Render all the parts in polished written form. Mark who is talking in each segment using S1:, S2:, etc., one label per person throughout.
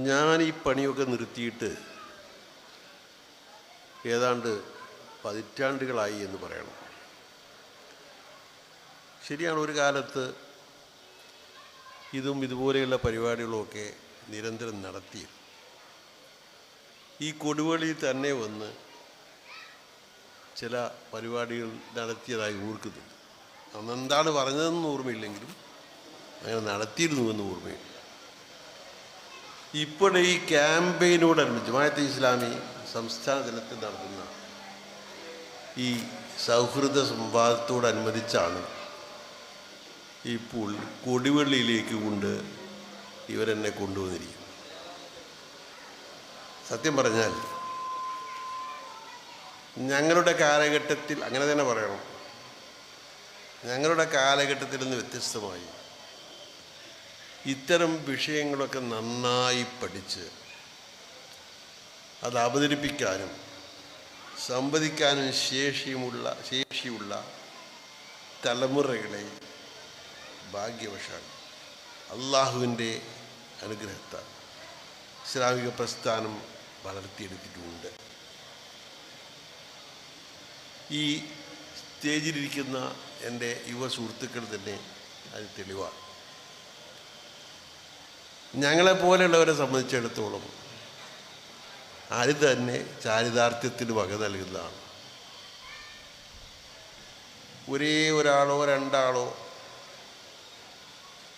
S1: ഞാൻ ഈ പണിയൊക്കെ നിർത്തിയിട്ട് ഏതാണ്ട് പതിറ്റാണ്ടുകളായി എന്ന് പറയണം. ശരിയാണ്, ഒരു കാലത്ത് ഇതുപോലെയുള്ള പരിപാടികളുമൊക്കെ നിരന്തരം നടത്തി. ഈ കൊടുവള്ളിയിൽ തന്നെ വന്ന് ചില പരിപാടികൾ നടത്തിയതായി ഓർക്കുന്നുണ്ട്. അന്നെന്താണ് പറഞ്ഞതെന്ന് ഓർമ്മയില്ലെങ്കിലും അങ്ങനെ നടത്തിയിരുന്നുവെന്ന് ഓർമ്മയില്ല. ഇപ്പോൾ ഈ ക്യാമ്പയിനോടനുബന്ധിച്ച് ജമാഅത്തെ ഇസ്ലാമി സംസ്ഥാന തലത്തിൽ നടത്തുന്ന ഈ സൗഹൃദ സംവാദത്തോടനുബന്ധിച്ചാണ് ഇപ്പോൾ കൊടുവള്ളിയിലേക്ക് ഇവരെന്നെ കൊണ്ടുവന്നിരിക്കുന്നത്. സത്യം പറഞ്ഞാൽ ഞങ്ങളുടെ കാലഘട്ടത്തിൽ, അങ്ങനെ തന്നെ പറയണം, ഞങ്ങളുടെ കാലഘട്ടത്തിൽ നിന്ന് വ്യത്യസ്തമായി ഇത്തരം വിഷയങ്ങളൊക്കെ നന്നായി പഠിച്ച് അത് അവതരിപ്പിക്കാനും സംവദിക്കാനും ശേഷിയുള്ള തലമുറകളെ ഭാഗ്യവശാൽ അള്ളാഹുവിൻ്റെ അനുഗ്രഹത്താൽ ഇസ്ലാമിക പ്രസ്ഥാനം വളർത്തിയെടുത്തിട്ടുമുണ്ട്. ഈ സ്റ്റേജിലിരിക്കുന്ന എൻ്റെ യുവ സുഹൃത്തുക്കൾ തന്നെ അത് തെളിവാണ്. ഞങ്ങളെപ്പോലെയുള്ളവരെ സംബന്ധിച്ചിടത്തോളം അത് തന്നെ ചാരിതാർത്ഥ്യത്തിന് വക നൽകുന്നതാണ്. ഒരേ ഒരാളോ രണ്ടാളോ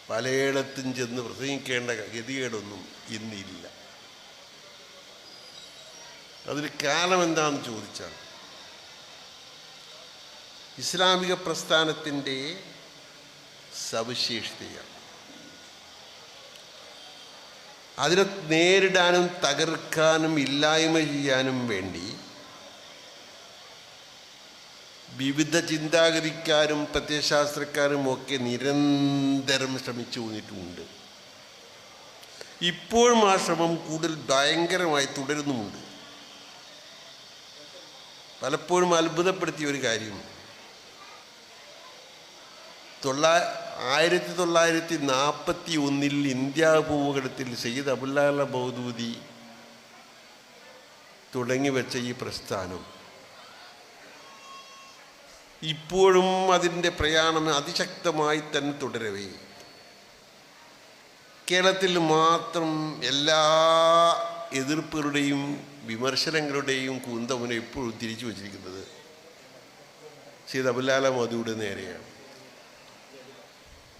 S1: പലയിടത്തും ചെന്ന് പ്രസംഗിക്കേണ്ട ഗതികേടൊന്നും ഇന്നില്ല. അതിന് കാരണം എന്താണെന്ന് ചോദിച്ചാൽ ഇസ്ലാമിക പ്രസ്ഥാനത്തിൻ്റെ സവിശേഷതയാണ്. അതിനെ നേരിടാനും തകർക്കാനും ഇല്ലായ്മ ചെയ്യാനും വേണ്ടി വിവിധ ചിന്താഗതിക്കാരും പ്രത്യയശാസ്ത്രക്കാരും ഒക്കെ നിരന്തരം ശ്രമിച്ചു വന്നിട്ടുമുണ്ട്. ഇപ്പോഴും ആ ശ്രമം കൂടുതൽ ഭയങ്കരമായി തുടരുന്നുമുണ്ട്. പലപ്പോഴും അത്ഭുതപ്പെടുത്തിയ ഒരു കാര്യം, 1941 ഇന്ത്യ ഭൂപടത്തിൽ സയ്യിദ് അബുല്ലാല മൗദൂദി തുടങ്ങി വെച്ച ഈ പ്രസ്ഥാനം ഇപ്പോഴും അതിൻ്റെ പ്രയാണം അതിശക്തമായി തന്നെ തുടരവേ കേരളത്തിൽ മാത്രം എല്ലാ എതിർപ്പുകളുടെയും വിമർശനങ്ങളുടെയും കൂന്തമുന എപ്പോഴും തിരിച്ചു വച്ചിരിക്കുന്നത് സയ്യിദ് അബുല്ലാല മൗദൂദിയുടെ നേരെയാണ്.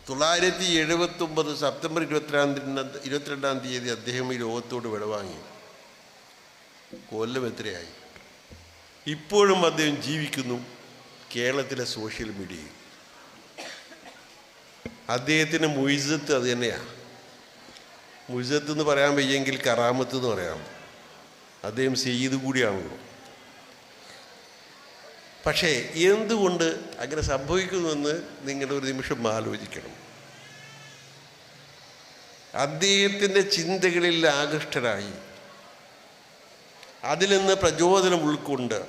S1: 1979 സെപ്റ്റംബർ 22 തീയതി അദ്ദേഹം ഈ ലോകത്തോട് വിടവാങ്ങി. കൊല്ലം എത്രയായി? ഇപ്പോഴും അദ്ദേഹം ജീവിക്കുന്നു കേരളത്തിലെ സോഷ്യൽ മീഡിയയിൽ. അദ്ദേഹത്തിന് മുയിസത്ത് അത് തന്നെയാണ്. മുയിസത്ത് എന്ന് പറയാൻ വയ്യെങ്കിൽ കറാമത്ത് എന്ന് പറയാം. അദ്ദേഹം സയ്യിദ് കൂടിയാണല്ലോ. പക്ഷേ എന്തുകൊണ്ട് അങ്ങനെ സംഭവിക്കുന്നുവെന്ന് നിങ്ങളൊരു നിമിഷം ആലോചിക്കണം. അദ്ദേഹത്തിൻ്റെ ചിന്തകളിൽ ആകൃഷ്ടരായി അതിൽ നിന്ന് പ്രചോദനം ഉൾക്കൊണ്ട്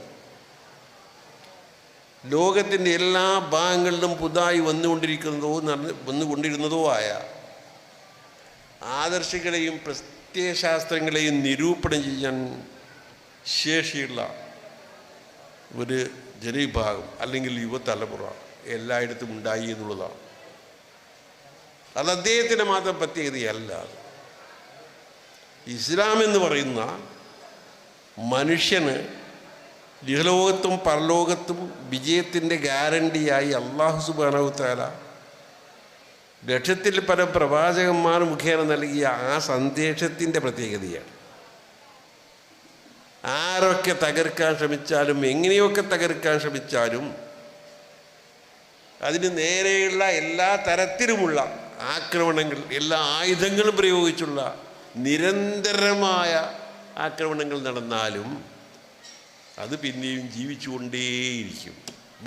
S1: ലോകത്തിൻ്റെ എല്ലാ ഭാഗങ്ങളിലും പുതുതായി വന്നുകൊണ്ടിരുന്നതോ ആയ ആദർശങ്ങളെയും പ്രത്യയശാസ്ത്രങ്ങളെയും നിരൂപണം ചെയ്യാൻ ശേഷിയുള്ള ഒരു ജനവിഭാഗം അല്ലെങ്കിൽ യുവതലമുറ എല്ലായിടത്തും ഉണ്ടായി എന്നുള്ളതാണ്. അത് അദ്ദേഹത്തിൻ്റെ മാത്രം പ്രത്യേകതയല്ല. ഇസ്ലാം എന്ന് പറയുന്ന മനുഷ്യന് ഇഹലോകത്തും പരലോകത്തും വിജയത്തിൻ്റെ ഗ്യാരണ്ടിയായി അല്ലാഹു സുബ്ഹാനഹു തആല ലക്ഷത്തിൽ പരം പ്രവാചകന്മാർ മുഖേന നൽകിയ ആ സന്ദേശത്തിൻ്റെ പ്രത്യേകതയാണ്. ആരൊക്കെ തകർക്കാൻ ശ്രമിച്ചാലും എങ്ങനെയൊക്കെ തകർക്കാൻ ശ്രമിച്ചാലും അതിന് നേരെയുള്ള എല്ലാ തരത്തിലുമുള്ള ആക്രമണങ്ങൾ, എല്ലാ ആയുധങ്ങളും പ്രയോഗിച്ചുള്ള നിരന്തരമായ ആക്രമണങ്ങൾ നടന്നാലും അത് പിന്നെയും ജീവിച്ചുകൊണ്ടേയിരിക്കും.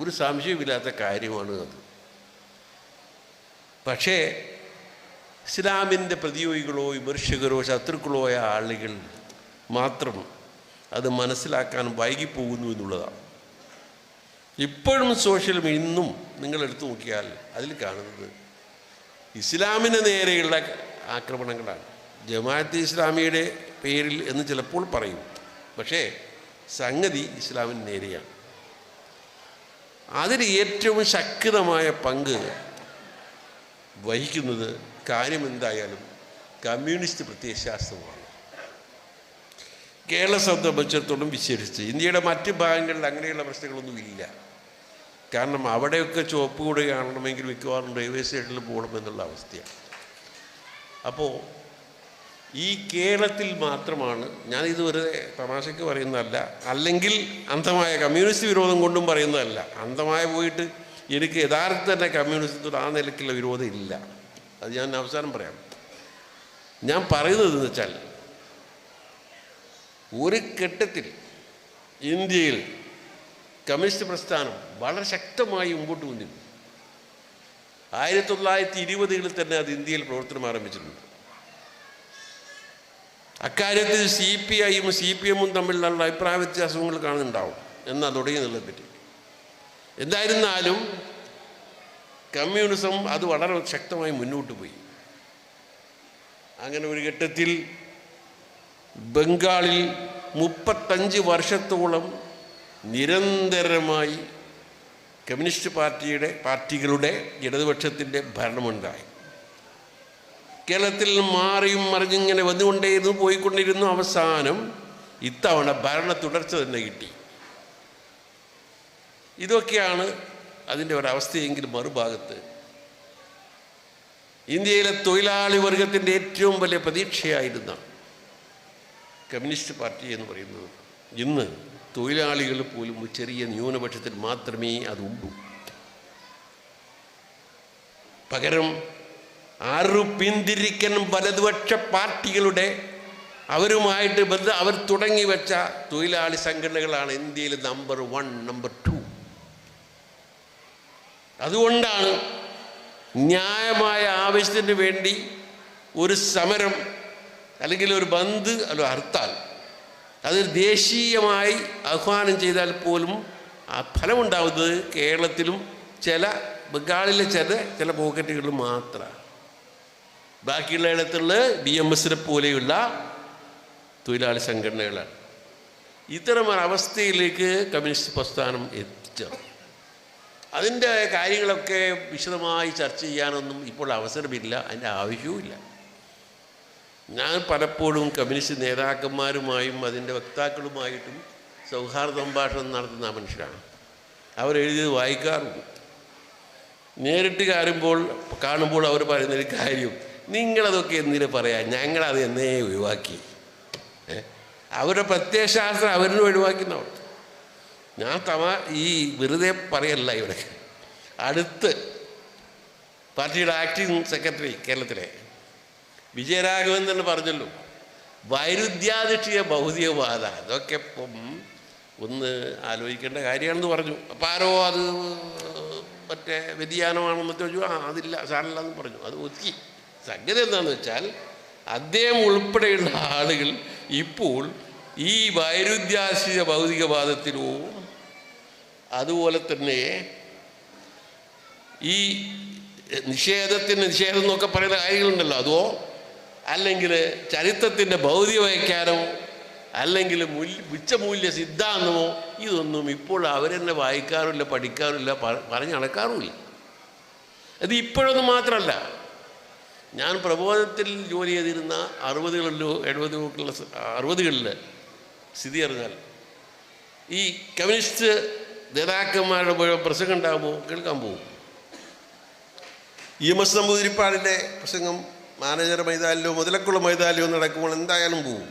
S1: ഒരു സംശയമില്ലാത്ത കാര്യമാണ് അത്. പക്ഷേ ഇസ്ലാമിൻ്റെ പ്രതിയോഗികളോ വിമർശകരോ ശത്രുക്കളോ ആയ ആളുകൾ മാത്രം അത് മനസ്സിലാക്കാൻ വൈകിപ്പോകുന്നു എന്നുള്ളതാണ്. ഇപ്പോഴും സോഷ്യൽ മീഡിയ ഇന്നും നിങ്ങളെടുത്ത് നോക്കിയാൽ അതിൽ കാണുന്നത് ഇസ്ലാമിന് നേരെയുള്ള ആക്രമണങ്ങളാണ്. ജമാഅത്തെ ഇസ്ലാമിയുടെ പേരിൽ എന്ന് ചിലപ്പോൾ പറയും. പക്ഷേ സംഗതി ഇസ്ലാമിന് നേരെയാണ്. അതിൽ ഏറ്റവും ശക്തമായ പങ്ക് വഹിക്കുന്നത് കാര്യം എന്തായാലും കമ്മ്യൂണിസ്റ്റ് പ്രത്യയശാസ്ത്രമാണ്. കേരളത്തെ സംബന്ധിച്ചിടത്തോളം വിശേഷിച്ച് ഇന്ത്യയുടെ മറ്റ് ഭാഗങ്ങളിൽ അങ്ങനെയുള്ള പ്രശ്നങ്ങളൊന്നുമില്ല. കാരണം അവിടെയൊക്കെ ചുവപ്പ് കൂടെ കാണണമെങ്കിൽ മിക്കവാറും റെയിൽവേ സ്റ്റേഷനിൽ പോകണമെന്നുള്ള അവസ്ഥയാണ്. അപ്പോൾ ഈ കേരളത്തിൽ മാത്രമാണ്, ഞാനിത് വെറുതെ തമാശയ്ക്ക് പറയുന്നതല്ല, അല്ലെങ്കിൽ അന്ധമായ കമ്മ്യൂണിസ്റ്റ് വിരോധം കൊണ്ടും പറയുന്നതല്ല. അന്ധമായ പോയിട്ട് എനിക്ക് യഥാർത്ഥ തന്നെ കമ്മ്യൂണിസത്തോട് ആ നിലയ്ക്കുള്ള വിരോധം ഇല്ല. അത് ഞാൻ അവസാനം പറയാം. ഞാൻ പറയുന്നത് എന്ന് വെച്ചാൽ ഒരു ഘട്ടത്തിൽ ഇന്ത്യയിൽ കമ്മ്യൂണിസ്റ്റ് പ്രസ്ഥാനം വളരെ ശക്തമായി മുമ്പോട്ട് വന്നിരുന്നു. 1920-കളിൽ തന്നെ അത് ഇന്ത്യയിൽ പ്രവർത്തനം ആരംഭിച്ചിട്ടുണ്ട്. അക്കാര്യത്തിൽ CPI-യും CPM-ഉം തമ്മിലുള്ള അഭിപ്രായ വ്യത്യാസങ്ങൾ കാണുന്നുണ്ടാവും എന്നാ തുടങ്ങിയതിനെ പറ്റി. എന്തായിരുന്നാലും കമ്മ്യൂണിസം അത് വളരെ ശക്തമായി മുന്നോട്ട് പോയി. അങ്ങനെ ഒരു ഘട്ടത്തിൽ ബംഗാളിൽ 35 വർഷത്തോളം നിരന്തരമായി കമ്മ്യൂണിസ്റ്റ് പാർട്ടികളുടെ ഇടതുപക്ഷത്തിൻ്റെ ഭരണമുണ്ടായി. കേരളത്തിൽ മാറിയും മറിഞ്ഞിങ്ങനെ വന്നുകൊണ്ടേയിരുന്നു, പോയിക്കൊണ്ടിരുന്നു. അവസാനം ഇത്തവണ ഭരണ തുടർച്ച തന്നെ കിട്ടി. ഇതൊക്കെയാണ് അതിൻ്റെ ഒരവസ്ഥയെങ്കിൽ മറുഭാഗത്ത് ഇന്ത്യയിലെ തൊഴിലാളി വർഗത്തിൻ്റെ ഏറ്റവും വലിയ പ്രതീക്ഷയായിരുന്ന കമ്മ്യൂണിസ്റ്റ് പാർട്ടി എന്ന് പറയുന്നത് ഇന്ന് തൊഴിലാളികൾ പോലും ചെറിയ ന്യൂനപക്ഷത്തിൽ മാത്രമേ അതുള്ളൂ. പകരം പിന്തിരിക്കൻ വലതുപക്ഷ പാർട്ടികളുടെ അവരുമായിട്ട് അവർ തുടങ്ങി വെച്ച തൊഴിലാളി സംഘടനകളാണ് ഇന്ത്യയിൽ നമ്പർ 1, നമ്പർ 2. അതുകൊണ്ടാണ് ന്യായമായ ആവശ്യത്തിന് വേണ്ടി ഒരു സമരം അല്ലെങ്കിൽ ഒരു ബന്ദ് അല്ല ഹർത്താൽ അത് ദേശീയമായി ആഹ്വാനം ചെയ്താൽ പോലും ആ ഫലമുണ്ടാവുന്നത് കേരളത്തിലും ബംഗാളിലെ ചില പോക്കറ്റുകളിൽ മാത്രമാണ്. ബാക്കിയുള്ള ഇടത്തുള്ള BMS-നെ പോലെയുള്ള തൊഴിലാളി സംഘടനകളാണ്. ഇത്തരം അവസ്ഥയിലേക്ക് കമ്മ്യൂണിസ്റ്റ് പ്രസ്ഥാനം എത്തിച്ചേർന്നു. അതിൻ്റെ കാര്യങ്ങളൊക്കെ വിശദമായി ചർച്ച ചെയ്യാനൊന്നും ഇപ്പോൾ അവസരമില്ല, അതിൻ്റെ ആവശ്യവുമില്ല. ഞാൻ പലപ്പോഴും കമ്മ്യൂണിസ്റ്റ് നേതാക്കന്മാരുമായും അതിൻ്റെ വക്താക്കളുമായിട്ടും സൗഹാർദ്ദ സംഭാഷണം നടത്തുന്ന മനുഷ്യരാണ്. അവരെഴുതിയത് വായിക്കാറുണ്ട്. നേരിട്ട് കാണുമ്പോൾ അവർ പറയുന്നൊരു കാര്യം, നിങ്ങളതൊക്കെ എന്തിനു പറയാം, ഞങ്ങളത് എന്നേ ഒഴിവാക്കി. അവരുടെ പ്രത്യയശാസ്ത്രം അവരിന് ഒഴിവാക്കുന്നവർ. ഞാൻ ഈ വെറുതെ പറയല്ല. ഇവിടെ അടുത്ത് പാർട്ടിയുടെ ആക്ടിംഗ് സെക്രട്ടറി കേരളത്തിലെ വിജയരാഘവൻ തന്നെ പറഞ്ഞല്ലോ, വൈരുദ്ധ്യാധിഷ്ഠിത ഭൗതികവാദ അതൊക്കെ ഇപ്പം ഒന്ന് ആലോചിക്കേണ്ട കാര്യമാണെന്ന് പറഞ്ഞു. അപ്പം ആരോ അത് മറ്റേ വ്യതിയാനമാണെന്നൊക്കെ ചോദിച്ചു. അതില്ല സാറില്ലാന്ന് പറഞ്ഞു. അത് ഒതുക്കി. സംഗതി എന്താണെന്ന് വെച്ചാൽ അദ്ദേഹം ഉൾപ്പെടെയുള്ള ആളുകൾ ഇപ്പോൾ ഈ വൈരുദ്ധ്യാധിഷ്ഠിത ഭൗതികവാദത്തിലോ അതുപോലെ തന്നെ ഈ നിഷേധം എന്നൊക്കെ പറയുന്ന കാര്യങ്ങളുണ്ടല്ലോ, അതോ അല്ലെങ്കിൽ ചരിത്രത്തിൻ്റെ ഭൗതിക വ്യാഖ്യാനമോ അല്ലെങ്കിൽ ഉച്ചമൂല്യ സിദ്ധാന്തമോ ഇതൊന്നും ഇപ്പോൾ അവരെന്നെ വായിക്കാറില്ല, പഠിക്കാറില്ല, പറഞ്ഞു നടക്കാറുമില്ല. അത് ഇപ്പോഴൊന്നും മാത്രമല്ല. ഞാൻ പ്രബോധനത്തിൽ ജോലി ചെയ്തിരുന്ന 60കളിലോ 70കളിൽ സ്ഥിതി അറിഞ്ഞാൽ ഈ കമ്മ്യൂണിസ്റ്റ് നേതാക്കന്മാരുടെ പ്രസംഗം ഉണ്ടാകുമ്പോൾ കേൾക്കാൻ പോകും. EMS നമ്പൂതിരിപ്പാടിൻ്റെ പ്രസംഗം മാനേജർ മൈതാനിലോ മുതലക്കുള്ള മൈതാനിലോ നടക്കുമ്പോൾ എന്തായാലും പോവും.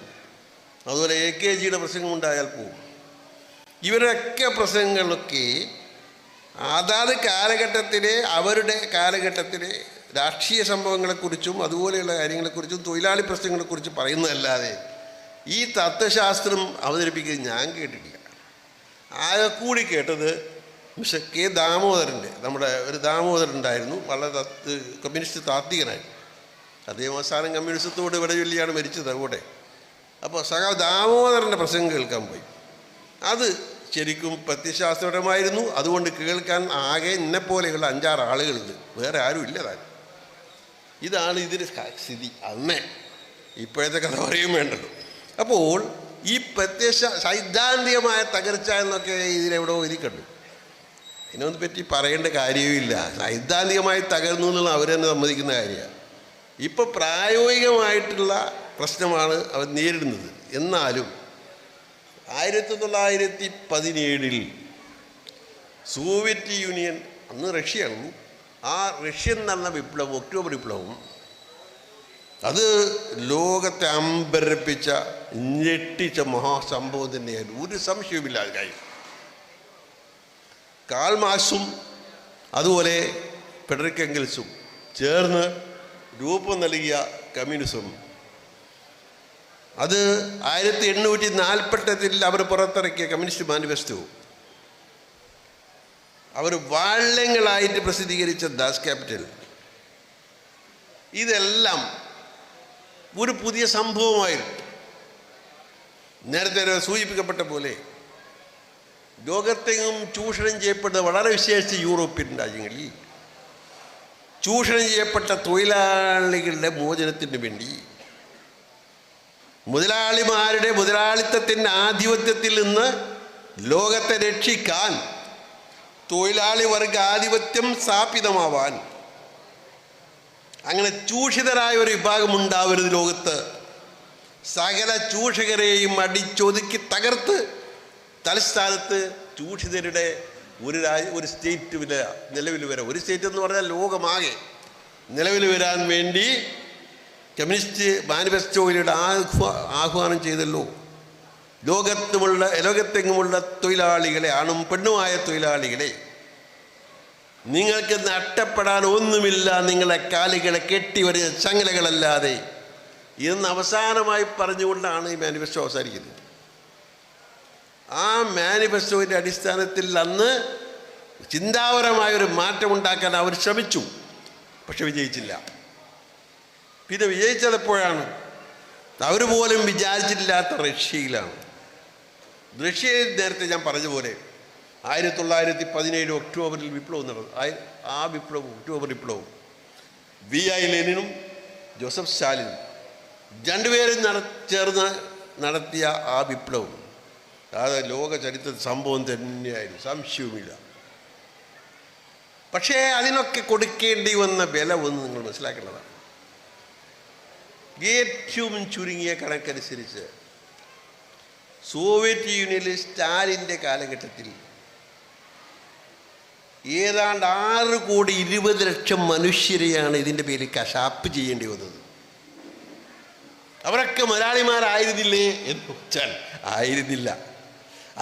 S1: അതുപോലെ AKGയുടെ പ്രസംഗം ഉണ്ടായാൽ പോവും. ഇവരൊക്കെ പ്രസംഗങ്ങളൊക്കെ അതാത് അവരുടെ കാലഘട്ടത്തിലെ രാഷ്ട്രീയ സംഭവങ്ങളെക്കുറിച്ചും അതുപോലെയുള്ള കാര്യങ്ങളെക്കുറിച്ചും തൊഴിലാളി പ്രശ്നങ്ങളെക്കുറിച്ചും പറയുന്നതല്ലാതെ ഈ തത്വശാസ്ത്രം അവതരിപ്പിക്കുന്നത് ഞാൻ കേട്ടിട്ടില്ല. ആകെ കൂടി കേട്ടത് മിസ്റ്റർ K. ദാമോദരൻ്റെ, നമ്മുടെ ഒരു ദാമോദരൻ ഉണ്ടായിരുന്നു, വളരെ കമ്മ്യൂണിസ്റ്റ് താത്വികനായിരുന്നു. അദ്ദേഹം അവസാനം കമ്മ്യൂണിസത്തോട് വിടചൊല്ലിയാണ് മരിച്ചത് കൂടെ. അപ്പോൾ ദാമോദരൻ്റെ പ്രസംഗം കേൾക്കാൻ പോയി. അത് ശരിക്കും പ്രത്യയശാസ്ത്രപരമായിരുന്നു. അതുകൊണ്ട് കേൾക്കാൻ ആകെ എന്നെപ്പോലെയുള്ള 5-6 ആളുകളുണ്ട്, വേറെ ആരും ഇല്ല താൻ. ഇതാണ് ഇതിൻ്റെ സ്ഥിതി. അന്നേ
S2: ഇപ്പോഴത്തെ കഥ പറയും വേണ്ടല്ലോ. അപ്പോൾ ഈ പ്രത്യക്ഷ സൈദ്ധാന്തികമായ തകർച്ച എന്നൊക്കെ ഇതിലെവിടോ ഇരിക്കണ്ടു. അതിനൊന്നും പറ്റി പറയേണ്ട കാര്യവുമില്ല. സൈദ്ധാന്തികമായി തകർന്നു എന്നുള്ള അവർ തന്നെ സമ്മതിക്കുന്ന കാര്യമാണ്. ഇപ്പോൾ പ്രായോഗികമായിട്ടുള്ള പ്രശ്നമാണ് അവർ നേരിടുന്നത്. എന്നാലും 1917 സോവിയറ്റ് യൂണിയൻ, അന്ന് റഷ്യയാണ്, ആ റഷ്യൻ നടന്ന വിപ്ലവം, ഒക്ടോബർ വിപ്ലവം, അത് ലോകത്തെ അമ്പരപ്പിച്ച ഞെട്ടിച്ച മഹാസംഭവം തന്നെയായിരുന്നു. ഒരു സംശയവുമില്ലാതെ കാര്യം. കാൾ മാർക്സും അതുപോലെ ഫ്രെഡറിക് എംഗൽസും ചേർന്ന് രൂപം നൽകിയ കമ്മ്യൂണിസം, അത് 1848 അവർ പുറത്തിറക്കിയ കമ്മ്യൂണിസ്റ്റ് മാനിഫെസ്റ്റോ, അവർ വാള്യങ്ങളായിട്ട് പ്രസിദ്ധീകരിച്ച ദാസ് ക്യാപിറ്റൽ, ഇതെല്ലാം ഒരു പുതിയ സംഭവമായിരുന്നു. നേരത്തെ സൂചിപ്പിക്കപ്പെട്ട പോലെ ലോകത്തെങ്ങും ചൂഷണം ചെയ്യപ്പെട്ട, വളരെ വിശേഷിച്ച് യൂറോപ്യൻ രാജ്യങ്ങളിൽ ചൂഷണം ചെയ്യപ്പെട്ട തൊഴിലാളികളുടെ മോചനത്തിന് വേണ്ടി, മുതലാളിമാരുടെ മുതലാളിത്തത്തിൻ്റെ ആധിപത്യത്തിൽ നിന്ന് ലോകത്തെ രക്ഷിക്കാൻ, തൊഴിലാളി വർഗ ആധിപത്യം സ്ഥാപിതമാവാൻ, അങ്ങനെ ചൂഷിതരായ ഒരു വിഭാഗം ഉണ്ടാവരുത് ലോകത്ത്, സകല ചൂഷകരെയും അടിച്ചൊതുക്കി തകർത്ത് തലസ്ഥാനത്ത് ചൂഷിതരുടെ ഒരു സ്റ്റേറ്റ് നിലവിൽ വരാൻ, ഒരു സ്റ്റേറ്റ് എന്ന് പറഞ്ഞാൽ ലോകമാകെ നിലവിൽ വരാൻ വേണ്ടി കമ്മ്യൂണിസ്റ്റ് മാനിഫെസ്റ്റോയിലൂടെ ആഹ്വാനം ചെയ്തല്ലോ. ലോകത്തെങ്ങുമുള്ള തൊഴിലാളികളെ, ആണും പെണ്ണുമായ തൊഴിലാളികളെ, നിങ്ങൾക്ക് നഷ്ടപ്പെടാൻ ഒന്നുമില്ല, നിങ്ങളെ കാലുകളെ കെട്ടി വരുന്ന ചങ്ങലകളല്ലാതെ എന്ന് അവസാനമായി പറഞ്ഞുകൊണ്ടാണ് ഈ മാനിഫെസ്റ്റോ അവസാനിക്കുന്നത്. ആ മാനിഫെസ്റ്റോയുടെ അടിസ്ഥാനത്തിൽ അന്ന് ചിന്താപരമായൊരു മാറ്റമുണ്ടാക്കാൻ അവർ ശ്രമിച്ചു, പക്ഷെ വിജയിച്ചില്ല. പിന്നെ വിജയിച്ചതെപ്പോഴാണ്? അവർ പോലും വിചാരിച്ചിട്ടില്ലാത്ത റഷ്യയിലാണ്. റഷ്യയിൽ നേരത്തെ ഞാൻ പറഞ്ഞ പോലെ 1917 ഒക്ടോബറിൽ വിപ്ലവം നടന്നു. ആ വിപ്ലവം, ഒക്ടോബർ വിപ്ലവം, V.I. ലെനിനും ജോസഫ് സ്റ്റാലിനും രണ്ടുപേരും ചേർന്ന് നടത്തിയ ആ വിപ്ലവം, അത് ലോക ചരിത്ര സംഭവം തന്നെയായിരുന്നു, സംശയവുമില്ല. പക്ഷേ അതിനൊക്കെ കൊടുക്കേണ്ടി വന്ന വില ഒന്ന് നിങ്ങൾ മനസ്സിലാക്കേണ്ടതാണ്. ഏറ്റവും ചുരുങ്ങിയ കണക്കനുസരിച്ച് സോവിയറ്റ് യൂണിയനിൽ സ്റ്റാലിൻ്റെ കാലഘട്ടത്തിൽ ഏതാണ്ട് 6,20,00,000 മനുഷ്യരെയാണ് ഇതിൻ്റെ പേരിൽ കശാപ്പ് ചെയ്യേണ്ടി വന്നത്. അവരൊക്കെ മുതലാളിമാരായിരുന്നില്ലേ എന്ന് വെച്ചാൽ ആയിരുന്നില്ല.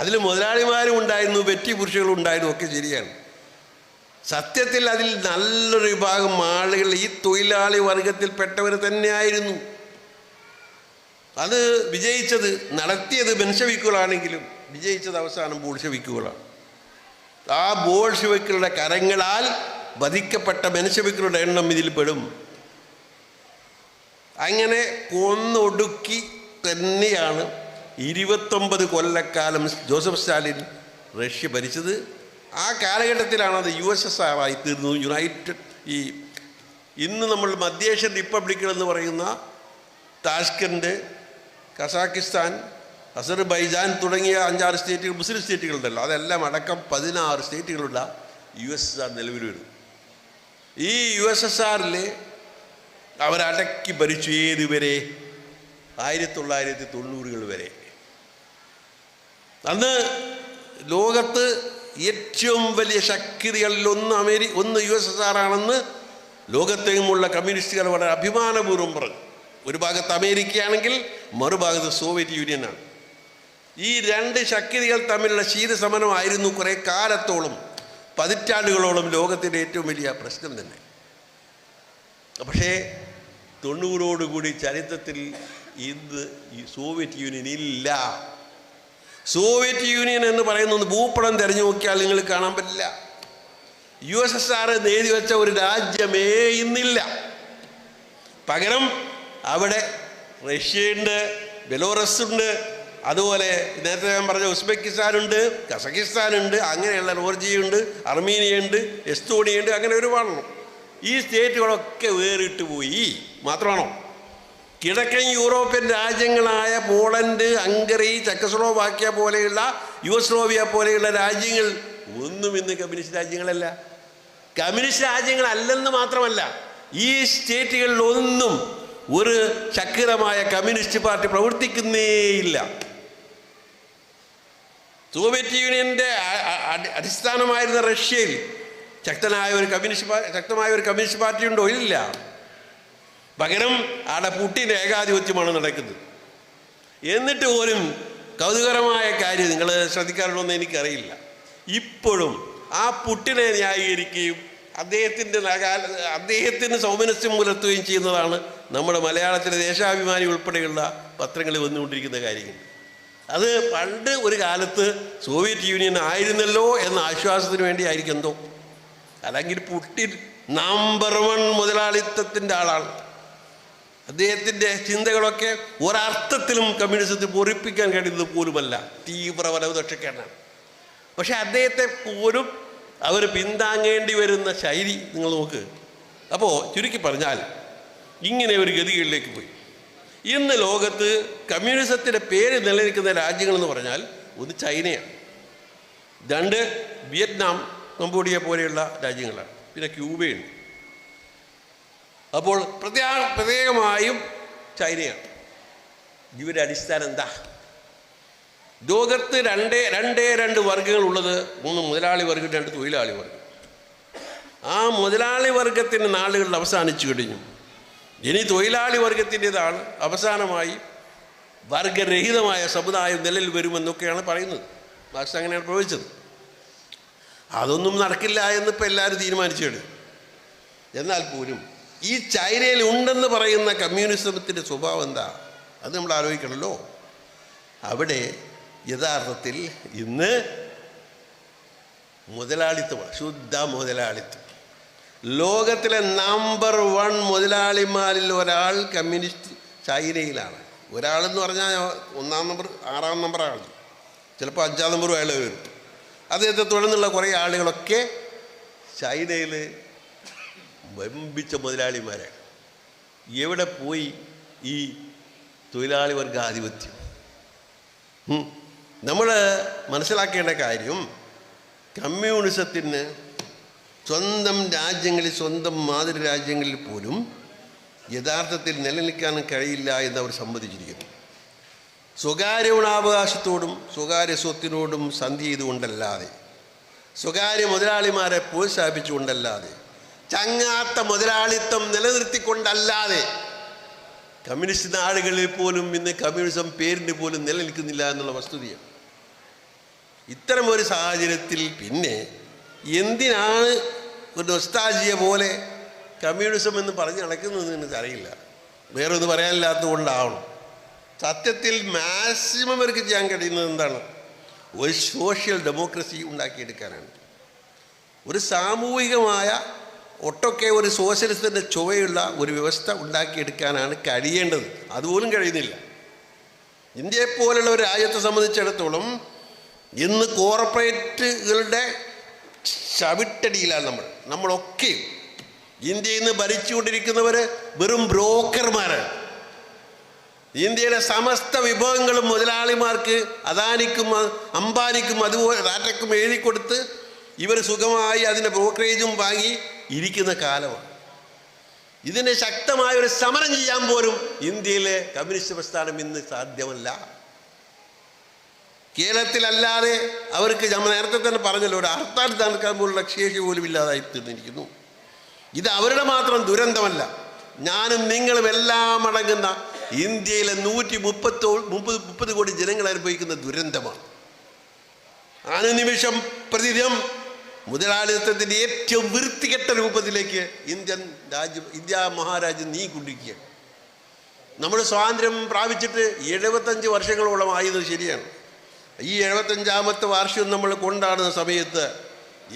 S2: അതിൽ മുതലാളിമാരും ഉണ്ടായിരുന്നു, വെറ്റി പുരുഷകളും ഉണ്ടായിരുന്നു, ഒക്കെ ശരിയാണ്. സത്യത്തിൽ അതിൽ നല്ലൊരു വിഭാഗം ആളുകൾ ഈ തൊഴിലാളി വർഗത്തിൽപ്പെട്ടവർ തന്നെയായിരുന്നു. അത് വിജയിച്ചത്, നടത്തിയത് ബെൻഷവിക്കുകളാണെങ്കിലും വിജയിച്ചത് അവസാനം ബോൾഷെവിക്കുകളാണ്. ആ ബോൾഷെവിക്കുകളുടെ കരങ്ങളാൽ വധിക്കപ്പെട്ട ബെൻഷവിക്കുകളുടെ എണ്ണം ഇതിൽ പെടും. അങ്ങനെ കൊന്നൊടുക്കി തന്നെയാണ് 29 കൊല്ലക്കാലം ജോസഫ് സ്റ്റാലിൻ റഷ്യ ഭരിച്ചത്. ആ കാലഘട്ടത്തിലാണ് അത് USSR ആയി തീർന്നത്. ഇന്ന് നമ്മൾ മധ്യേഷ്യൻ റിപ്പബ്ലിക്കുകൾ എന്ന് പറയുന്ന താഷ്കൻഡ്, കസാക്കിസ്ഥാൻ, അസർബൈജാൻ തുടങ്ങിയ 5-6 സ്റ്റേറ്റുകൾ, മുസ്ലിം സ്റ്റേറ്റുകളുണ്ടല്ലോ, അതെല്ലാം അടക്കം 16 സ്റ്റേറ്റുകളുള്ള USSR നിലവിൽ വരും. ഈ USSRൽ അവരടക്കി ഭരിച്ചു. ഏതുവരെ? 1990-കൾ വരെ. അന്ന് ലോകത്ത് ഏറ്റവും വലിയ ശക്തികളിലൊന്ന് USSR ആണെന്ന് ലോകത്തെങ്ങുമുള്ള കമ്മ്യൂണിസ്റ്റുകൾ വളരെ അഭിമാനപൂർവ്വം പറഞ്ഞു. ഒരു ഭാഗത്ത് അമേരിക്കയാണെങ്കിൽ മറുഭാഗത്ത് സോവിയറ്റ് യൂണിയനാണ്. ഈ രണ്ട് ശക്തികൾ തമ്മിലുള്ള ശീതസമരമായിരുന്നു കുറേ കാലത്തോളം, പതിറ്റാണ്ടുകളോളം ലോകത്തിൻ്റെ ഏറ്റവും വലിയ പ്രശ്നം തന്നെ. പക്ഷേ 90ഓടുകൂടി ചരിത്രത്തിൽ ഇന്ന് ഈ സോവിയറ്റ് യൂണിയൻ ഇല്ല. സോവിയറ്റ് യൂണിയൻ എന്ന് പറയുന്നത് ഭൂപടം തിരഞ്ഞു നോക്കിയാൽ നിങ്ങൾ കാണാൻ പറ്റില്ല. USSR നേടി വെച്ച ഒരു രാജ്യമേ ഇന്നില്ല. പകരം അവിടെ റഷ്യയുണ്ട്, ബെലോറസുണ്ട്, അതുപോലെ നേരത്തെ ഞാൻ പറഞ്ഞ ഉസ്ബെക്കിസ്ഥാനുണ്ട്, കസക്കിസ്ഥാനുണ്ട്, അങ്ങനെയുള്ള ജോർജിയുണ്ട്, അർമീനിയുണ്ട്, എസ്തോണിയുണ്ട്, അങ്ങനെ ഒരുപാടുണ്ട്. ഈ സ്റ്റേറ്റുകളൊക്കെ വേറിട്ട് പോയി. മാത്രമാണോ? കിഴക്കൻ യൂറോപ്യൻ രാജ്യങ്ങളായ പോളണ്ട്, ഹംഗറി, ചെക്കസ്ലോവാക്യ പോലെയുള്ള യുഗോസ്ലോവിയ പോലെയുള്ള രാജ്യങ്ങൾ ഒന്നും ഇന്ന് കമ്മ്യൂണിസ്റ്റ് രാജ്യങ്ങളല്ല. കമ്മ്യൂണിസ്റ്റ് രാജ്യങ്ങളല്ലെന്ന് മാത്രമല്ല, ഈ സ്റ്റേറ്റുകളിലൊന്നും ഒരു ശക്തമായ കമ്മ്യൂണിസ്റ്റ് പാർട്ടി പ്രവർത്തിക്കുന്നേയില്ല. സോവിയറ്റ് യൂണിയൻ്റെ അടിസ്ഥാനമായിരുന്ന റഷ്യയിൽ ശക്തമായ ഒരു കമ്മ്യൂണിസ്റ്റ് പാർട്ടി ഉണ്ടോ? ഇല്ല. പകരം അവിടെ പുട്ടിൻ്റെ ഏകാധിപത്യമാണ് നടക്കുന്നത്. എന്നിട്ട് പോലും കൗതുകരമായ കാര്യം നിങ്ങൾ ശ്രദ്ധിക്കാറുണ്ടോയെന്ന് എനിക്കറിയില്ല, ഇപ്പോഴും ആ പുട്ടിനെ ന്യായീകരിക്കുകയും അദ്ദേഹത്തിന് സൗമനസ്യം പുലർത്തുകയും ചെയ്യുന്നതാണ് നമ്മുടെ മലയാളത്തിലെ ദേശാഭിമാനി ഉൾപ്പെടെയുള്ള പത്രങ്ങളിൽ വന്നുകൊണ്ടിരിക്കുന്ന കാര്യങ്ങൾ. അത് പണ്ട് ഒരു കാലത്ത് സോവിയറ്റ് യൂണിയൻ ആയിരുന്നല്ലോ എന്ന ആശ്വാസത്തിന് വേണ്ടി ആയിരിക്കും എന്തോ. അല്ലെങ്കിൽ പുട്ടിൻ നമ്പർ 1 മുതലാളിത്തത്തിൻ്റെ ആളാണ്. അദ്ദേഹത്തിൻ്റെ ചിന്തകളൊക്കെ ഒരർത്ഥത്തിലും കമ്മ്യൂണിസത്തിൽ പൊറിപ്പിക്കാൻ കഴിയുന്നത് പോലുമല്ല, തീവ്ര വലതുപക്ഷക്കാരനാണ്. പക്ഷെ അദ്ദേഹത്തെ പോലും അവർ പിന്താങ്ങേണ്ടി വരുന്ന ശൈലി നിങ്ങൾ നോക്ക്. അപ്പോൾ ചുരുക്കി പറഞ്ഞാൽ ഇങ്ങനെ ഒരു ഗതികളിലേക്ക് പോയി. ഇന്ന് ലോകത്ത് കമ്മ്യൂണിസത്തിൻ്റെ പേര് നിലനിൽക്കുന്ന രാജ്യങ്ങളെന്ന് പറഞ്ഞാൽ ഒന്ന് ചൈനയാണ്, 2 വിയറ്റ്നാം, കംബോഡിയ പോലെയുള്ള രാജ്യങ്ങളാണ്, പിന്നെ ക്യൂബയുണ്ട്. അപ്പോൾ പ്രത്യേകമായും ചൈനയാണ്. ഇവരുടെ അടിസ്ഥാനം എന്താ? ലോകത്ത് രണ്ട് വർഗങ്ങളുള്ളത്, 1 മുതലാളി വർഗം, 2 തൊഴിലാളി വർഗം. ആ മുതലാളി വർഗത്തിൻ്റെ നാളുകളിൽ അവസാനിച്ചു കഴിഞ്ഞു. ഇനി തൊഴിലാളി വർഗത്തിൻ്റെതാണ് അവസാനമായി വർഗരഹിതമായ സമുദായം നിലയിൽ വരുമെന്നൊക്കെയാണ് പറയുന്നത്. മാർക്സ് അങ്ങനെയാണ് പ്രവചിച്ചത്. അതൊന്നും നടക്കില്ല എന്നിപ്പോൾ എല്ലാവരും തീരുമാനിച്ചു. എന്നാൽ പോലും ഈ ചൈനയിൽ ഉണ്ടെന്ന് പറയുന്ന കമ്മ്യൂണിസത്തിൻ്റെ സ്വഭാവം എന്താ? അത് നമ്മൾ ആലോചിക്കണമല്ലോ. അവിടെ യഥാർത്ഥത്തിൽ ഇന്ന് മുതലാളിത്തമാണ്, ശുദ്ധ മുതലാളിത്തം. ലോകത്തിലെ നമ്പർ 1 മുതലാളിമാരിൽ ഒരാൾ കമ്മ്യൂണിസ്റ്റ് ചൈനയിലാണ്. ഒരാളെന്ന് പറഞ്ഞാൽ 1-ാം നമ്പർ, 6-ാം നമ്പറാണ്, ചിലപ്പോൾ 5-ാം നമ്പറും അയാൾ വരും. അദ്ദേഹത്തെ തുടർന്നുള്ള കുറേ ആളുകളൊക്കെ ചൈനയിൽ വമ്പിച്ച മുതലാളിമാരാണ്. എവിടെ പോയി ഈ തൊഴിലാളി വർഗാധിപത്യം? നമ്മൾ മനസ്സിലാക്കേണ്ട കാര്യം, കമ്മ്യൂണിസത്തിന് സ്വന്തം രാജ്യങ്ങളിൽ, സ്വന്തം മാതൃരാജ്യങ്ങളിൽ പോലും യഥാർത്ഥത്തിൽ നിലനിൽക്കാൻ കഴിയില്ല എന്നവർ സമ്മതിച്ചിരിക്കുന്നു. സ്വകാര്യ ഗുണാവകാശത്തോടും സ്വകാര്യ സ്വത്തിനോടും സന്ധി ചെയ്തുകൊണ്ടല്ലാതെ, സ്വകാര്യ മുതലാളിമാരെ പ്രോത്സാഹിപ്പിച്ചുകൊണ്ടല്ലാതെ, ചങ്ങാത്ത മുതലാളിത്തം നിലനിർത്തിക്കൊണ്ടല്ലാതെ കമ്മ്യൂണിസ്റ്റ് നാടുകളിൽ പോലും ഇന്ന് കമ്മ്യൂണിസം പേരിന് പോലും നിലനിൽക്കുന്നില്ല എന്നുള്ള വസ്തുതയാണ്. ഇത്തരം ഒരു സാഹചര്യത്തിൽ പിന്നെ എന്തിനാണ് ഒരു നൊസ്റ്റാൾജിയ പോലെ കമ്മ്യൂണിസം എന്ന് പറഞ്ഞ് നടക്കുന്നതെന്ന് എനിക്കറിയില്ല. വേറൊന്നും പറയാനില്ലാത്തത് കൊണ്ടാവണം. സത്യത്തിൽ മാക്സിമം അവർക്ക് ചെയ്യാൻ കഴിയുന്നത് എന്താണ്? ഒരു സോഷ്യൽ ഡെമോക്രസി ഉണ്ടാക്കിയെടുക്കാനാണ്. ഒരു സാമൂഹികമായ ഒട്ടൊക്കെ ഒരു സോഷ്യലിസത്തിൻ്റെ ചുവയുള്ള ഒരു വ്യവസ്ഥ ഉണ്ടാക്കിയെടുക്കാനാണ് കഴിയേണ്ടത്. അതുപോലും കഴിയുന്നില്ല. ഇന്ത്യയെപ്പോലുള്ള ഒരു രാജ്യത്തെ സംബന്ധിച്ചിടത്തോളം ഇന്ന് കോർപ്പറേറ്റുകളുടെ ചവിട്ടടിയിലാണ് നമ്മളൊക്കെ. ഇന്ത്യയിൽ നിന്ന് ഭരിച്ചുകൊണ്ടിരിക്കുന്നവർ വെറും ബ്രോക്കർമാരാണ്. ഇന്ത്യയിലെ സമസ്ത വിഭവങ്ങളും മുതലാളിമാർക്ക്, അദാനിക്കും അംബാനിക്കും അതുപോലെ ടാറ്റയ്ക്കും എഴുതി കൊടുത്ത് ഇവർ സുഖമായി അതിൻ്റെ ബ്രോക്കറേജും വാങ്ങി ഇരിക്കുന്ന കാലമാണ്. ഇതിന് ശക്തമായൊരു സമരം ചെയ്യാൻ പോലും ഇന്ത്യയിലെ കമ്മ്യൂണിസ്റ്റ് പ്രസ്ഥാനം ഇന്ന് സാധ്യമല്ല. കേരളത്തിലല്ലാതെ അവർക്ക്, നമ്മൾ നേരത്തെ തന്നെ പറഞ്ഞല്ലോ, ഒരു ഹർത്താൽ നടക്കാൻ പോലുള്ള ശേഷി പോലും ഇല്ലാതായി തീർന്നിരിക്കുന്നു. ഇത് അവരുടെ മാത്രം ദുരന്തമല്ല, ഞാനും നിങ്ങളും എല്ലാം അടങ്ങുന്ന ഇന്ത്യയിലെ 130 കോടി ജനങ്ങൾ അനുഭവിക്കുന്ന ദുരന്തമാണ്. അനുനിമിഷം പ്രതിദിനം മുതലാളിത്തത്തിൻ്റെ ഏറ്റവും വൃത്തികെട്ട രൂപത്തിലേക്ക് ഇന്ത്യ മഹാരാജ്യം നീങ്ങിക്കൊണ്ടിരിക്കുകയാണ്. നമ്മൾ സ്വാതന്ത്ര്യം പ്രാപിച്ചിട്ട് 75 വർഷങ്ങളോളമായത് ശരിയാണ്. ഈ 75ാമത്തെ വാർഷികം നമ്മൾ കൊണ്ടാടുന്ന സമയത്ത്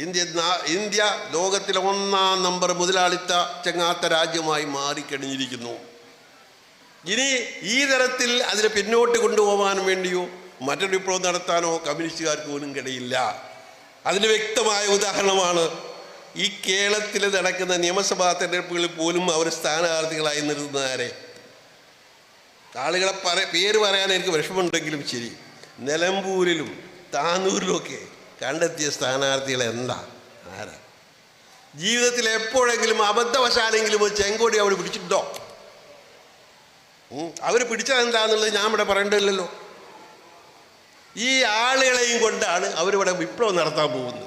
S2: ഇന്ത്യ ലോകത്തിലെ 1-ാം നമ്പർ മുതലാളിത്ത ചങ്ങാത്ത രാജ്യമായി മാറിക്കഴിഞ്ഞിരിക്കുന്നു. ഇനി ഈ തരത്തിൽ അതിനെ പിന്നോട്ട് കൊണ്ടുപോകാൻ വേണ്ടിയോ മറ്റൊരു വിപ്ലവം നടത്താനോ കമ്മ്യൂണിസ്റ്റുകാർക്ക് പോലും കഴിയില്ല. അതിന് വ്യക്തമായ ഉദാഹരണമാണ് ഈ കേരളത്തിൽ നടക്കുന്ന നിയമസഭാ തെരഞ്ഞെടുപ്പുകളിൽ പോലും അവർ സ്ഥാനാർത്ഥികളായി നിർത്തുന്നവരെ. ആളുകളെ പേര് പറയാൻ എനിക്ക് വിഷമമുണ്ടെങ്കിലും ശരി, നിലമ്പൂരിലും താനൂരിലുമൊക്കെ കണ്ടെത്തിയ സ്ഥാനാർത്ഥികൾ എന്താ, ആരാ? ജീവിതത്തിൽ എപ്പോഴെങ്കിലും അബദ്ധവശാലെങ്കിലും ഒരു ചെങ്കോടി അവർ പിടിച്ചിട്ടുണ്ടോ? അവർ പിടിച്ചത് എന്താണെന്നുള്ളത് ഞാൻ ഇവിടെ പറയേണ്ടതില്ലല്ലോ. ഈ ആളുകളെയും കൊണ്ടാണ് അവരിവിടെ വിപ്ലവം നടത്താൻ പോകുന്നത്.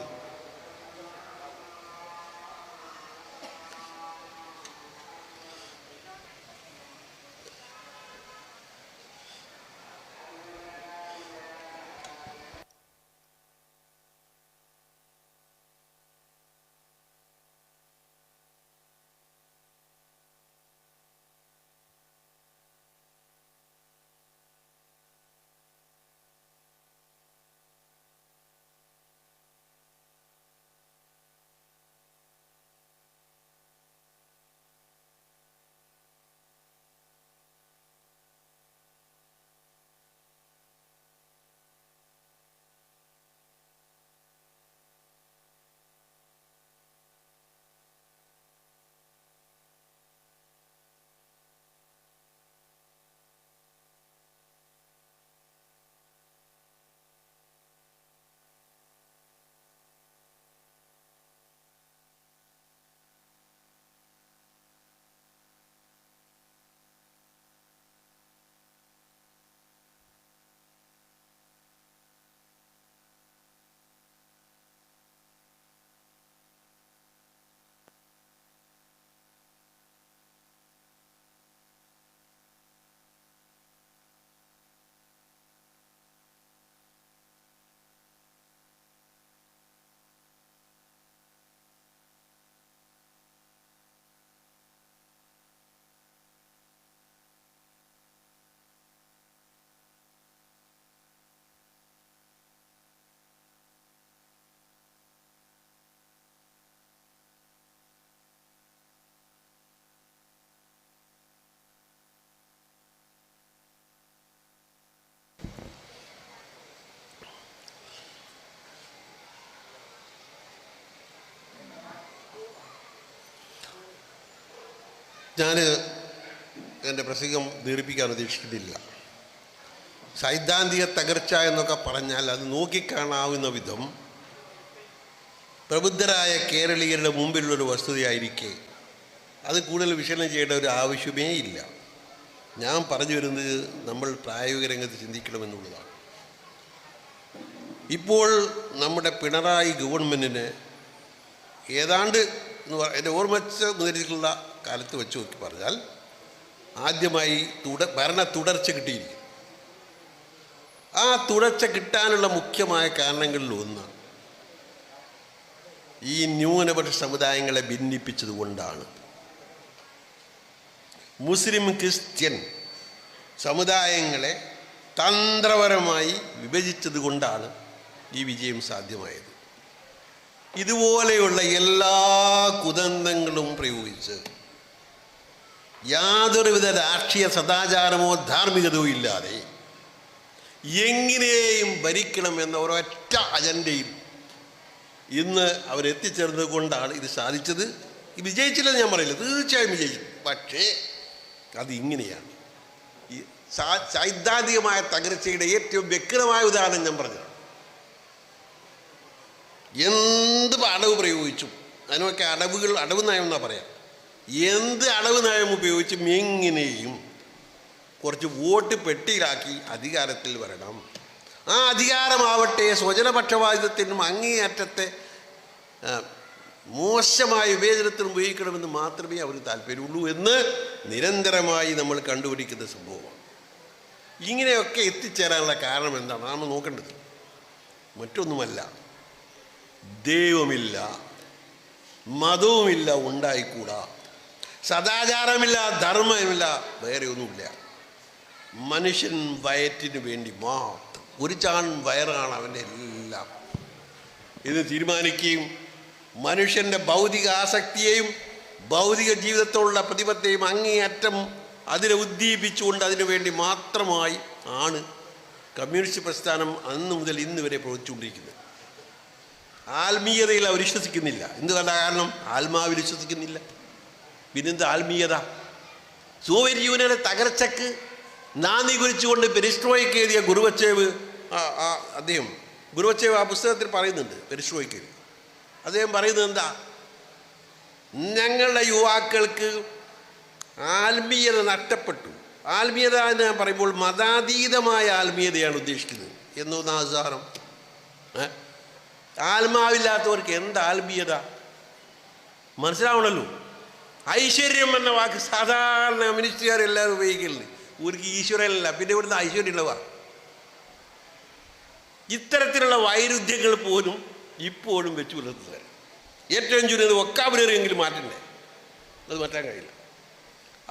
S2: ഞാൻ എൻ്റെ പ്രസംഗം ദീർഘിപ്പിക്കാൻ ഉദ്ദേശിക്കുന്നില്ല. സൈദ്ധാന്തിക തകർച്ച എന്നൊക്കെ പറഞ്ഞാൽ അത് നോക്കിക്കാണാവുന്ന വിധം പ്രബുദ്ധരായ കേരളീയരുടെ മുമ്പിലുള്ളൊരു വസ്തുതയായിരിക്കെ അത് കൂടുതൽ വിശകലനം ചെയ്യേണ്ട ഒരു ആവശ്യമേ ഇല്ല. ഞാൻ പറഞ്ഞു വരുന്നത് നമ്മൾ പ്രായോഗിക രംഗത്ത് ചിന്തിക്കണമെന്നുള്ളതാണ്. ഇപ്പോൾ നമ്മുടെ പിണറായി ഗവൺമെൻറ്റിന് ഏതാണ്ട് എൻ്റെ ഓർമ്മച്ച മുതലുള്ള കാലത്ത് വെച്ച് നോക്കി പറഞ്ഞാൽ ആദ്യമായി ഭരണ തുടർച്ച കിട്ടിയിരിക്കും. ആ തുടർച്ച കിട്ടാനുള്ള മുഖ്യമായ കാരണങ്ങളിൽ ഒന്ന് ഈ ന്യൂനപക്ഷ സമുദായങ്ങളെ ഭിന്നിപ്പിച്ചത് കൊണ്ടാണ്. മുസ്ലിം ക്രിസ്ത്യൻ സമുദായങ്ങളെ തന്ത്രപരമായി വിഭജിച്ചത് കൊണ്ടാണ് ഈ വിജയം സാധ്യമായത്. ഇതുപോലെയുള്ള എല്ലാ കുതന്ത്രങ്ങളും പ്രയോഗിച്ച് യാതൊരുവിധ രാഷ്ട്രീയ സദാചാരമോ ധാർമ്മികതയോ ഇല്ലാതെ എങ്ങനെയും ഭരിക്കണമെന്ന ഒരൊറ്റ അജണ്ടയിൽ ഇന്ന് അവരെത്തിച്ചേർന്നത് കൊണ്ടാണ് ഇത് സാധിച്ചത്. വിജയിച്ചില്ലെന്ന് ഞാൻ പറയില്ല, തീർച്ചയായും വിജയിച്ചു. പക്ഷേ അതിങ്ങനെയാണ്. ഈ സൈദ്ധാന്തികമായ തകർച്ചയുടെ ഏറ്റവും വ്യക്തമായ ഉദാഹരണം ഞാൻ പറഞ്ഞതാണ്. എന്ത് അടവ് പ്രയോഗിച്ചും അതിനൊക്കെ അടവ് നയം എന്നാ പറയാം. എന്ത് അടവ് നയം ഉപയോഗിച്ചും എങ്ങനെയും കുറച്ച് വോട്ട് പെട്ടിയിലാക്കി അധികാരത്തിൽ വരണം. ആ അധികാരമാവട്ടെ സ്വജനപക്ഷപാതിത്വത്തിനും അങ്ങേയറ്റത്തെ മോശമായ വിവേചനത്തിനും ഉപയോഗിക്കണമെന്ന് മാത്രമേ അവർ താല്പര്യമുള്ളൂ എന്ന് നിരന്തരമായി നമ്മൾ കണ്ടുപിടിക്കുന്ന സംഭവമാണ്. ഇങ്ങനെയൊക്കെ എത്തിച്ചേരാനുള്ള കാരണം എന്താണ് നാം നോക്കേണ്ടത്? മറ്റൊന്നുമല്ല, ദൈവമില്ല, മതവുമില്ല, ഉണ്ടായിക്കൂടാ, സദാചാരമില്ല, ധർമ്മമില്ല, വേറെ ഒന്നുമില്ല. മനുഷ്യൻ വയറ്റിന് വേണ്ടി മാത്രം, ഒരു ചാൺ വയറാണ് അവൻ്റെ എല്ലാം. ഇത് തീരുമാനിക്കുകയും മനുഷ്യൻ്റെ ഭൗതിക ആസക്തിയെയും ഭൗതിക ജീവിതത്തോടുള്ള പ്രതിബദ്ധതയും അങ്ങേയറ്റം അതിനെ ഉദ്ദീപിച്ചുകൊണ്ട് അതിനു വേണ്ടി മാത്രമായി ആണ് കമ്മ്യൂണിസ്റ്റ് പ്രസ്ഥാനം അന്ന് മുതൽ ഇന്ന് വരെ പ്രവർത്തിച്ചുകൊണ്ടിരിക്കുന്നത്. ആത്മീയതയിൽ അവർ വിശ്വസിക്കുന്നില്ല. എന്തുകൊണ്ട കാരണം? ആത്മാവിൽ വിശ്വസിക്കുന്നില്ല. പിന്നെന്ത് ആത്മീയത? സോവിയറ്റ് യൂണിയന്റെ തകർച്ചക്ക് നാന്ദി കുറിച്ചുകൊണ്ട് പെരിസ്ട്രോയ്ക്ക് എഴുതിയ ഗുരുവച്ചേവ് അദ്ദേഹം ഗുരുവച്ചേവ് ആ പുസ്തകത്തിൽ പറയുന്നുണ്ട്. പെരിസ്ട്രോയ്ക്ക് അദ്ദേഹം പറയുന്നത് എന്താ? ഞങ്ങളുടെ യുവാക്കൾക്ക് ആത്മീയത നഷ്ടപ്പെട്ടു. ആത്മീയത എന്ന് ഞാൻ പറയുമ്പോൾ മതാതീതമായ ആത്മീയതയാണ് ഉദ്ദേശിക്കുന്നത്. എന്നൊന്ന് ആചാരം, ആത്മാവില്ലാത്തവർക്ക് എന്ത് ആത്മീയത മനസ്സിലാവണല്ലോ. ഐശ്വര്യം എന്ന വാക്ക് സാധാരണ കമ്മ്യൂണിസ്റ്റുകാരെല്ലാവരും ഉപയോഗിക്കലുണ്ട്. ഊർക്ക് ഈശ്വരനല്ല, പിന്നെ ഇവിടുന്ന് ഐശ്വര്യം ഉള്ളവ. ഇത്തരത്തിലുള്ള വൈരുദ്ധ്യങ്ങൾ പോലും ഇപ്പോഴും വെച്ചു പുലർത്തുക. ഏറ്റവും ചുരുങ്ങിയത് വൊക്കാബുലറി എങ്കിലും മാറ്റണ്ടേ? അത് മാറ്റാൻ കഴിയില്ല.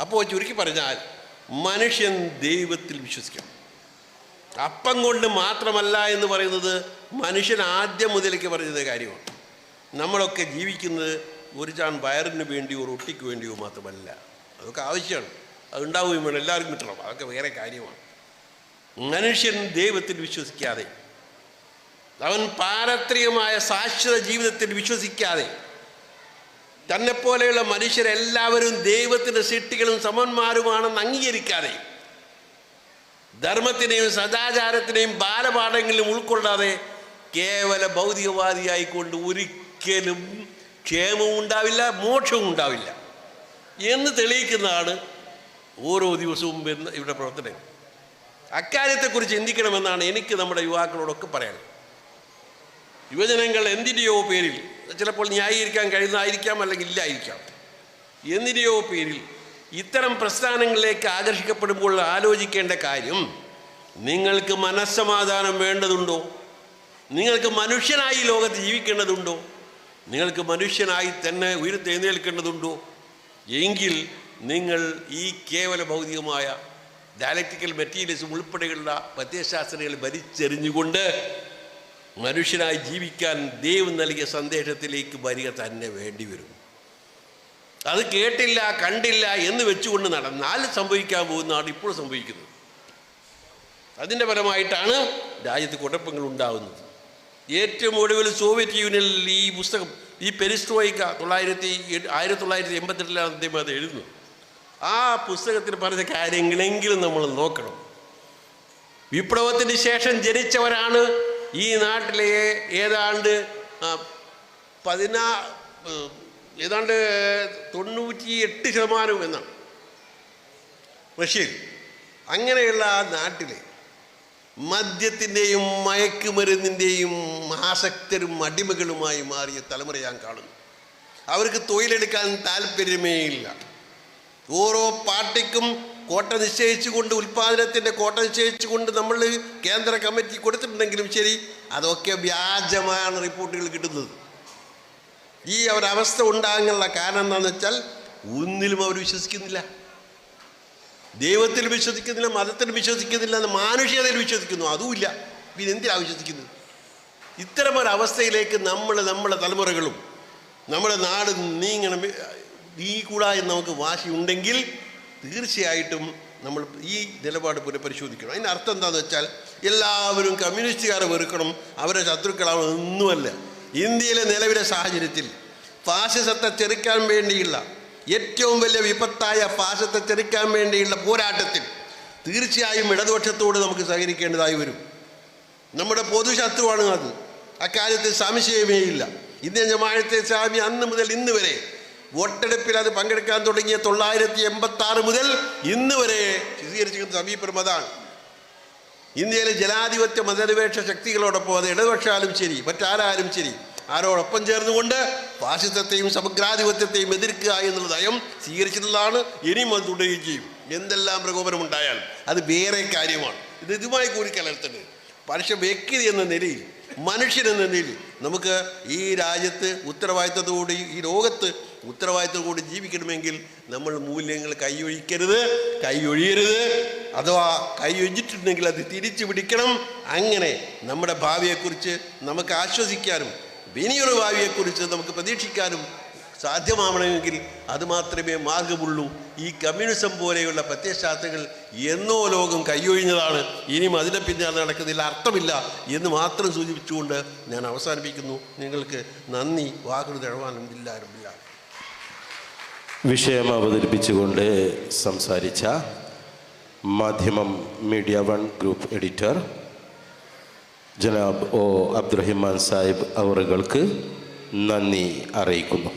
S2: അപ്പോൾ ചുരുക്കി പറഞ്ഞാൽ മനുഷ്യൻ ദൈവത്തിൽ വിശ്വസിക്കണം. അപ്പം കൊണ്ട് മാത്രമല്ല എന്ന് പറയുന്നത് മനുഷ്യൻ ആദ്യം മുതലേക്ക് പറഞ്ഞത് കാര്യമാണ്. നമ്മളൊക്കെ ജീവിക്കുന്നത് ഒരു ചാൺ വയറിന് വേണ്ടിയോ റൊട്ടിക്ക് വേണ്ടിയോ മാത്രമല്ല. അതൊക്കെ ആവശ്യമാണ്, അതുണ്ടാവുകയും വേണം, എല്ലാവർക്കും കിട്ടണം, അതൊക്കെ വേറെ കാര്യമാണ്. മനുഷ്യൻ ദൈവത്തിൽ വിശ്വസിക്കാതെ, അവൻ പാരത്രികമായ ശാശ്വത ജീവിതത്തിൽ വിശ്വസിക്കാതെ, തന്നെപ്പോലെയുള്ള മനുഷ്യരെല്ലാവരും ദൈവത്തിൻ്റെ സൃഷ്ടികളും സമന്മാരുമാണെന്ന് അംഗീകരിക്കാതെ, ധർമ്മത്തിനെയും സദാചാരത്തിനെയും ബാലപാഠങ്ങളിലും ഉൾക്കൊള്ളാതെ കേവല ഭൗതികവാദിയായിക്കൊണ്ട് ഒരിക്കലും ക്ഷേമവും ഉണ്ടാവില്ല, മോക്ഷവും ഉണ്ടാവില്ല എന്ന് തെളിയിക്കുന്നതാണ് ഓരോ ദിവസവും വരുന്ന ഇവിടെ പ്രവർത്തനം. അക്കാര്യത്തെക്കുറിച്ച് ചിന്തിക്കണമെന്നാണ് എനിക്ക് നമ്മുടെ യുവാക്കളോടൊക്കെ പറയാനുള്ളത്. യുവജനങ്ങൾ എന്തിൻ്റെയോ പേരിൽ, ചിലപ്പോൾ ന്യായീകരിക്കാൻ കഴിയുന്നതായിരിക്കാം, അല്ലെങ്കിൽ ഇല്ലായിരിക്കാം, എന്തിൻ്റെയോ പേരിൽ ഇത്തരം പ്രസ്ഥാനങ്ങളിലേക്ക് ആകർഷിക്കപ്പെടുമ്പോൾ ആലോചിക്കേണ്ട കാര്യം, നിങ്ങൾക്ക് മനസ്സമാധാനം വേണ്ടതുണ്ടോ? നിങ്ങൾക്ക് മനുഷ്യനായി ലോകത്ത് ജീവിക്കേണ്ടതുണ്ടോ? നിങ്ങൾക്ക് മനുഷ്യനായി തന്നെ ഉയർത്തെഴുന്നേൽക്കേണ്ടതുണ്ടോ? എങ്കിൽ നിങ്ങൾ ഈ കേവല ഭൗതികമായ ഡയലക്റ്റിക്കൽ മെറ്റീരിയലിസം ഉൾപ്പെടെയുള്ള പ്രത്യയശാസ്ത്രങ്ങൾ ഭരിച്ചെറിഞ്ഞുകൊണ്ട് മനുഷ്യനായി ജീവിക്കാൻ ദൈവം നൽകിയ സന്ദേശത്തിലേക്ക് വരിക തന്നെ വേണ്ടി വരും. അത് കേട്ടില്ല കണ്ടില്ല എന്ന് വെച്ചുകൊണ്ട് നടന്നാൽ സംഭവിക്കാൻ പോകുന്നതാണ് ഇപ്പോൾ സംഭവിക്കുന്നത്. അതിൻ്റെ ഫലമായിട്ടാണ് രാജ്യത്ത് കുഴപ്പങ്ങൾ ഉണ്ടാകുന്നത്. ഏറ്റവും ഒടുവിൽ സോവിയറ്റ് യൂണിയനിൽ ഈ പുസ്തകം, ഈ പെരിസ്ട്രോയിക്ക 1988 അദ്ദേഹം അത് എഴുതുന്നു. ആ പുസ്തകത്തിൽ പറഞ്ഞ കാര്യങ്ങളെങ്കിലും നമ്മൾ നോക്കണം. വിപ്ലവത്തിന് ശേഷം ജനിച്ചവരാണ് ഈ നാട്ടിലെ ഏതാണ്ട് 98% എന്നാണ് റഷ്യയിൽ. അങ്ങനെയുള്ള ആ നാട്ടിലെ മദ്യത്തിൻ്റെയും മയക്കുമരുന്നിൻ്റെയും ആസക്തരും അടിമകളുമായി മാറിയ തലമുറ ഞാൻ കാണുന്നു. അവർക്ക് തൊഴിലെടുക്കാൻ താല്പര്യമേ ഇല്ല. ഓരോ പാർട്ടിക്കും കോട്ട നിശ്ചയിച്ചുകൊണ്ട്, ഉൽപ്പാദനത്തിൻ്റെ കോട്ട നിശ്ചയിച്ചുകൊണ്ട് നമ്മൾ കേന്ദ്ര കമ്മിറ്റി കൊടുത്തിട്ടുണ്ടെങ്കിലും ശരി, അതൊക്കെ വ്യാജമാണ് റിപ്പോർട്ടുകൾ കിട്ടുന്നത്. ഈ ഒരവസ്ഥ ഉണ്ടാകാനുള്ള കാരണം എന്താണെന്ന് വെച്ചാൽ, ഒന്നിലും അവർ വിശ്വസിക്കുന്നില്ല. ദൈവത്തിൽ വിശ്വസിക്കുന്നില്ല, മതത്തിൽ വിശ്വസിക്കുന്നില്ല, മാനുഷികതയിൽ വിശ്വസിക്കുന്നു, അതുമില്ല. പിന്നെ എന്തിനാണ് വിശ്വസിക്കുന്നത്? ഇത്തരമൊരവസ്ഥയിലേക്ക് നമ്മുടെ തലമുറകളും നമ്മുടെ നാട് നീങ്ങൂടാ എന്ന് നമുക്ക് വാശിയുണ്ടെങ്കിൽ തീർച്ചയായിട്ടും നമ്മൾ ഈ നിലപാട് പുനഃപരിശോധിക്കണം. അതിൻ്റെ അർത്ഥം എന്താണെന്ന് വെച്ചാൽ, എല്ലാവരും കമ്മ്യൂണിസ്റ്റുകാരെ വെറുക്കണം, അവരെ ശത്രുക്കളാണ് ഒന്നുമല്ല. ഇന്ത്യയിലെ നിലവിലെ സാഹചര്യത്തിൽ ഫാസിസത്തെ ചെറുക്കാൻ വേണ്ടിയുള്ള, ഏറ്റവും വലിയ വിപത്തായ ഫാസിസത്തെ ചെറുക്കാൻ വേണ്ടിയുള്ള പോരാട്ടത്തിൽ തീർച്ചയായും ഇടതുപക്ഷത്തോട് നമുക്ക് സഹകരിക്കേണ്ടതായി വരും. നമ്മുടെ പൊതുശത്രുവാണ് അത്, അക്കാര്യത്തിൽ സംശയമേ ഇല്ല. ഇന്ത്യൻ ജമാഅത്തെ ഇസ്ലാമി അന്ന് മുതൽ ഇന്ന് വരെ വോട്ടെടുപ്പിൽ അത് പങ്കെടുക്കാൻ തുടങ്ങിയ 1986 മുതൽ ഇന്ന് വരെ സ്വീകരിച്ചിരിക്കുന്ന സമീപനം അതാണ്. ഇന്ത്യയിലെ ജനാധിപത്യ മതനിരപേക്ഷ ശക്തികളോടൊപ്പം, അത് ഇടതുപക്ഷാലും ശരി മറ്റാരാലും ശരി, ആരോടൊപ്പം ചേർന്നുകൊണ്ട് ഫാസിസത്തെയും സമഗ്രാധിപത്യത്തെയും എതിർക്കുക എന്നുള്ള നയം സ്വീകരിച്ചിട്ടുള്ളതാണ്. ഇനിയും അത് തുടരുകയും ചെയ്യും. എന്തെല്ലാം പ്രകോപനമുണ്ടായാൽ അത് വേറെ കാര്യമാണ്. ഇതുമായി കൂടിക്കലർത്തരുത്. പക്ഷെ വ്യക്തി എന്ന നിലയിൽ, മനുഷ്യനെന്ന നിലയിൽ നമുക്ക് ഈ രാജ്യത്ത് ഉത്തരവാദിത്തത്തോടെ, ഈ ലോകത്ത് ഉത്തരവാദിത്തത്തോടെ ജീവിക്കണമെങ്കിൽ നമ്മൾ മൂല്യങ്ങൾ കൈയൊഴിയരുത്. അഥവാ കൈയൊഴിച്ചിട്ടുണ്ടെങ്കിൽ അത് തിരിച്ചു പിടിക്കണം. അങ്ങനെ നമ്മുടെ ഭാവിയെക്കുറിച്ച് നമുക്ക് ആശ്വസിക്കാനും ഇനിയൊരു ഭാവിയെക്കുറിച്ച് നമുക്ക് പ്രതീക്ഷിക്കാനും സാധ്യമാവണമെങ്കിൽ അതുമാത്രമേ മാർഗമുള്ളൂ. ഈ കമ്മ്യൂണിസം പോലെയുള്ള പ്രത്യയശാസ്ത്രങ്ങൾ എന്നോ ലോകം കൈയൊഴിഞ്ഞതാണ്. ഇനിയും അതിനെ പിന്നാലെ നടക്കുന്നതിൽ അർത്ഥമില്ല എന്ന് മാത്രം സൂചിപ്പിച്ചുകൊണ്ട് ഞാൻ അവസാനിപ്പിക്കുന്നു. നിങ്ങൾക്ക് നന്ദി. വാക്കുകൾ തഴവാനും ഇല്ലാരുമില്ല.
S3: വിഷയം അവതരിപ്പിച്ചുകൊണ്ട് സംസാരിച്ച Madhyamam media one group editor ജനാബ് ഒ അബ്ദുറഹിമാൻ സാഹിബ് അവറുകൾക്ക് നന്ദി അറിയിക്കുന്നു.